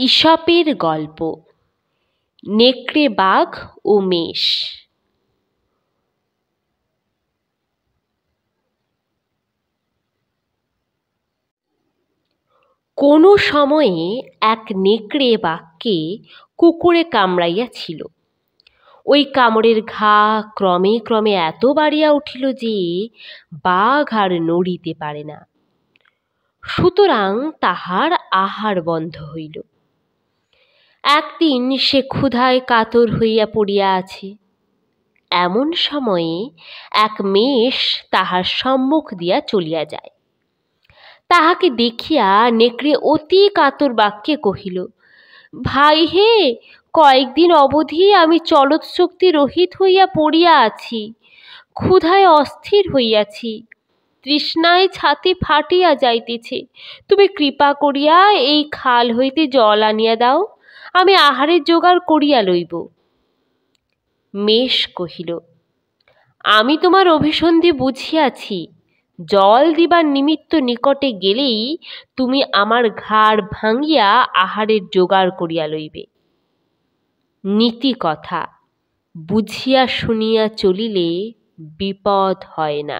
ঈশপের গল্প নেকড়ে বাঘ ও মেষ। কোনো সময়ে এক নেকড়ে বাঘকে কুকুরে কামড়াইয়াছিল। ওই কামড়ের ঘা ক্রমে ক্রমে এত বাড়িয়া উঠিল যে বাঘ আর নড়িতে পারে না। সুতরাং তাহার আহার বন্ধ হইল। একদিন সে ক্ষুধায় কাতর হইয়া পড়িয়া আছে। এমন সময়ে এক মেষ তাহার সম্মুখ দিয়া চলিয়া যায়। তাহাকে দেখিয়া নেকড়ে অতি কাতর বাক্যে কহিল, ভাই হে, কয়েকদিন অবধি আমি চলৎ শক্তি রহিত হইয়া পড়িয়া আছি, ক্ষুধায় অস্থির হইয়াছি, তৃষ্ণায় ছাতি ফাটিয়া যাইতেছে। তুমি কৃপা করিয়া এই খাল হইতে জল আনিয়া দাও, আমি আহারের জোগাড় করিয়া লইব। মেষ কহিল, আমি তোমার অভিসন্ধি বুঝিয়াছি, জল দিবার নিমিত্ত নিকটে গেলেই তুমি আমার ঘাড় ভাঙিয়া আহারের জোগাড় করিয়া লইবে। নীতি কথা, বুঝিয়া শুনিয়া চলিলে বিপদ হয় না।